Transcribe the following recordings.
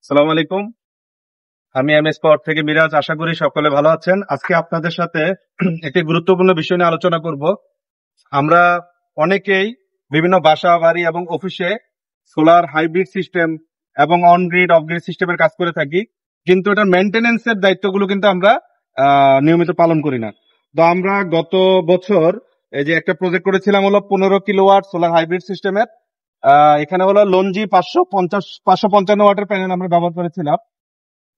সালাম আলাইকুম। আমি এমএস পাওয়ার থেকে মিরাজ। আশা করি সকলে ভালো আছেন। আজকে আপনাদের সাথে একটি গুরুত্বপূর্ণ বিষয় নিয়ে আলোচনা করব। আমরা অনেকেই বিভিন্ন বাসা বাড়ি এবং অফিসে সোলার হাইব্রিড সিস্টেম এবং অন গ্রিড অফ গ্রিড সিস্টেমের কাজ করে থাকি, কিন্তু এটার মেনটেনেন্সের দায়িত্বগুলো কিন্তু আমরা নিয়মিত পালন করি না। তো আমরা গত বছর এই যে একটা প্রজেক্ট করেছিলাম হলো 15 কিলোওয়াট সোলার হাইব্রিড সিস্টেমের। এখানে হলো লঞ্জি 555 ওয়াটের প্যানেল আমরা ব্যবহার করেছিলাম।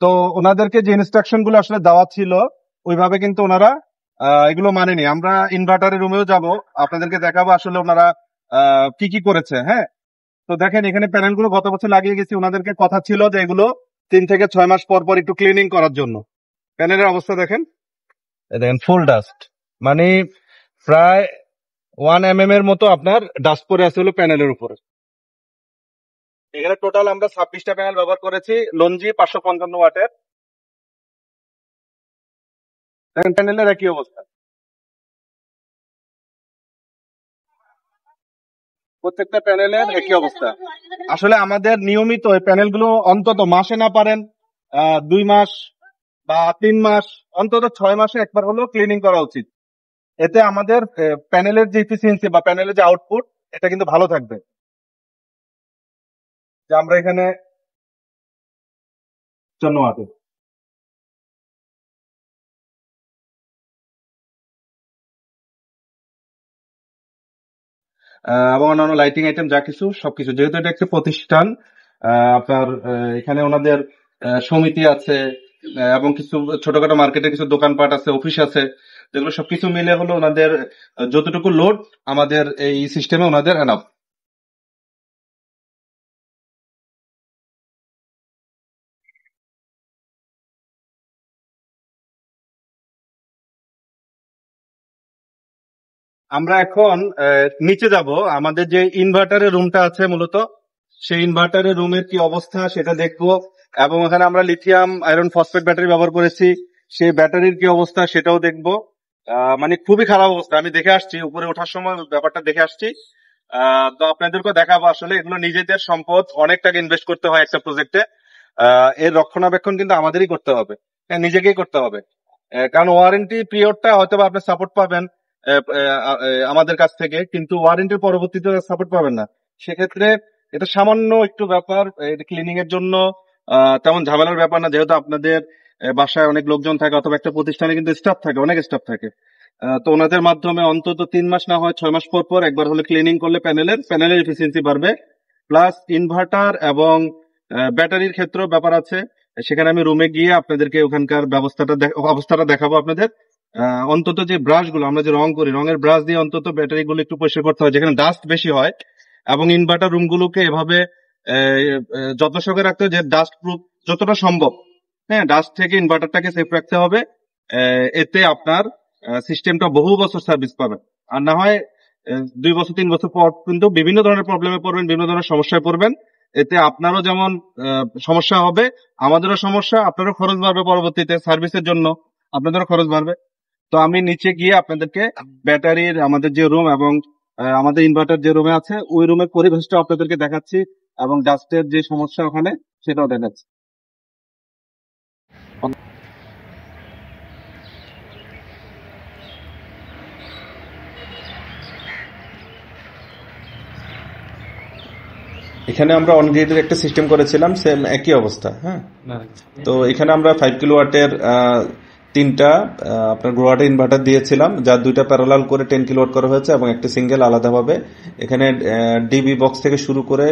তো ওনাদেরকে যে ইনস্ট্রাকশন গুলো আসলে দেওয়া ছিল ওইভাবে কিন্তু ওনারা এগুলো মানেনি। আমরা ইনভার্টারের রুমেও যাব, আপনাদেরকে দেখাবো আসলে ওনারা কি কি করেছে। হ্যাঁ, তো দেখেন এখানে প্যানেল গুলো গত বছর লাগিয়ে গেছি। ওনাদেরকে কথা ছিল যে এগুলো 3 থেকে 6 মাস পর পর একটু ক্লিনিং করার জন্য। প্যানেলের অবস্থা দেখেন, দেখেন ফুল ডাস্ট, মানে প্রায় 1 mm এর মতো আপনার ডাস্ট পরে আছে হলো প্যানেলের উপরে। এখানে টোটাল আমরা 26টা প্যানেল ব্যবহার করেছি লঞ্জি 555 ওয়াটের। দেখেন প্যানেলের একই অবস্থা, প্রত্যেকটা প্যানেলের একই অবস্থা। আসলে আমাদের নিয়মিত এই প্যানেলগুলো অন্তত মাসে না পারেন 2 মাস বা 3 মাস, অন্তত 6 মাসে একবার হলেও ক্লিনিং করা উচিত। এতে আমাদের প্যানেলের যে এফিসিয়েন্সি বা প্যানেলের যে আউটপুট এটা কিন্তু ভালো থাকবে। যে আমরা এখানে 54 ওয়াটের এবং অন্যান্য লাইটিং আইটেম যা কিছু সবকিছু, যেহেতু এটা একটা প্রতিষ্ঠান, আপনার এখানে ওনাদের সমিতি আছে এবং কিছু ছোটখাটো মার্কেটে কিছু দোকানপাট আছে, অফিস আছে, যেগুলো সবকিছু মিলে হলো ওনাদের যতটুকু লোড আমাদের এই সিস্টেমে ওনাদের এনাফ। আমরা এখন নিচে যাব, আমাদের যে ইনভার্টারের রুমটা আছে মূলত সেই ইনভার্টারের রুমের কি অবস্থা সেটা দেখবো, এবং এখানে আমরা লিথিয়াম আয়রন ফসফেট ব্যাটারি ব্যবহার করেছি, সেই ব্যাটারির কি অবস্থা সেটাও দেখবো। মানে খুবই খারাপ অবস্থা, আমি দেখে আসছি, উপরে ওঠার সময় ব্যাপারটা দেখে আসছি। তো আপনাদেরকে দেখাবো। আসলে এগুলো নিজেদের সম্পদ, অনেক টাকা ইনভেস্ট করতে হয় একটা প্রজেক্টে। এর রক্ষণাবেক্ষণ কিন্তু আমাদেরই করতে হবে, হ্যাঁ, নিজেকেই করতে হবে। কারণ ওয়ারেন্টি পিরিয়ডটা হয়তো বা আপনি সাপোর্ট পাবেন আমাদের কাছ থেকে, কিন্তু ওয়ারেন্টির পরবর্তীতে সাপোর্ট পাবেন না। সেক্ষেত্রে এটা সামান্য একটু ব্যাপার, ক্লিনিং এর জন্য তেমন ঝামেলার ব্যাপার না, যেহেতু আপনাদের বাসায় অনেক লোকজন থাকে অথবা একটা প্রতিষ্ঠানে কিন্তু স্টাফ থাকে, অনেক স্টাফ থাকে। তো ওনাদের মাধ্যমে অন্তত 3 মাস না হয় 6 মাস পর পর একবার হলে ক্লিনিং করলে প্যানেলের এফিসিয়েন্সি বাড়বে। প্লাস ইনভার্টার এবং ব্যাটারির ক্ষেত্রেও ব্যাপার আছে। সেখানে আমি রুমে গিয়ে আপনাদেরকে ওখানকার অবস্থাটা দেখাবো আপনাদের। অন্তত যে ব্রাশ গুলো আমরা যে রং করি, রঙের ব্রাশ দিয়ে অন্তত ব্যাটারি গুলো একটু পরিষ্কার করতে হয় যেখানে ডাস্ট বেশি হয়, এবং ইনভার্টার রুম গুলোকে এভাবে যত্ন সহকারে রাখতে হবে যে ডাস্ট প্রুফ যতটা সম্ভব। হ্যাঁ, ডাস্ট থেকে ইনভার্টারটাকে সেফ রাখতে হবে। এতে আপনার সিস্টেমটা বহু বছর সার্ভিস পাবে। আর না হয় 2 বছর 3 বছর পর কিন্তু বিভিন্ন ধরনের প্রবলেমে পড়বেন, বিভিন্ন ধরনের সমস্যায় পড়বেন। এতে আপনারও যেমন সমস্যা হবে, আমাদেরও সমস্যা, আপনারও খরচ বাড়বে, পরবর্তীতে সার্ভিসের জন্য আপনাদেরও খরচ বাড়বে। তো আমি নিচে গিয়ে আপনাদেরকে ব্যাটারির আমাদের যে রুম এবং আমাদের ইনভার্টার যে রুমে আছে ওই রুমের পরিবেশটা আপনাদেরকে দেখাচ্ছি, এবং ডাস্টের যে সমস্যা ওখানে সেটাও দেখাচ্ছি। এখানে আমরা অন গ্রিডের একটা সিস্টেম করেছিলাম, সেম একই অবস্থা। হ্যাঁ, তো এখানে আমরা 5 কিলোওয়াটের 3টা আপনার গ্রোয়াটের ইনভার্টার দিয়েছিলাম, যার 2টা প্যারালাল করে 10 কিলোওয়াট করা হয়েছে এবং একটা সিঙ্গেল আলাদাভাবে। এখানে ডিবি বক্স থেকে শুরু করে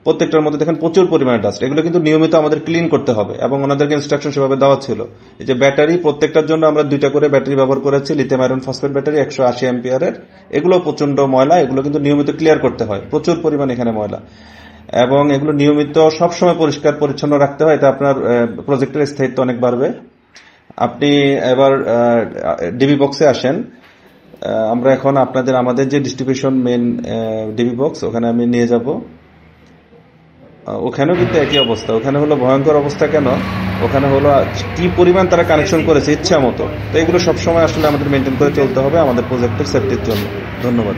প্রত্যেকটার মধ্যে দেখেন প্রচুর পরিমাণে ডাস্ট। এগুলো কিন্তু নিয়মিত আমাদের ক্লিন করতে হবে এবং ওনাদেরকে ইনস্ট্রাকশন সেভাবে দেওয়া ছিল। এই যে ব্যাটারি, প্রত্যেকটার জন্য আমরা 2টা করে ব্যাটারি ব্যবহার করেছি, লিথিয়াম আয়রন ফসফেট ব্যাটারি 180 অ্যাম্পিয়ারের। এগুলো প্রচন্ড ময়লা, এগুলো কিন্তু নিয়মিত ক্লিয়ার করতে হয়, প্রচুর পরিমাণ এখানে ময়লা, এবং এগুলো নিয়মিত সবসময় পরিষ্কার পরিচ্ছন্ন রাখতে হয়। এটা আপনার প্রজেক্টের স্থায়িত্ব অনেক বাড়বে। আপনি এবার ডিবি বক্সে আসেন। আমরা এখন আমাদের যে ডিস্ট্রিবিউশন মেন ডিবি বক্স, ওখানে আমি নিয়ে যাব। ওখানেও কিন্তু একই অবস্থা। ওখানে হলো ভয়ঙ্কর অবস্থা। কেন? ওখানে হলো কি পরিমাণ তারা কানেকশন করেছে ইচ্ছা মতো। তো এগুলো সবসময় আসলে আমাদের মেনটেন করে চলতে হবে আমাদের প্রজেক্টের সেফটির জন্য। ধন্যবাদ।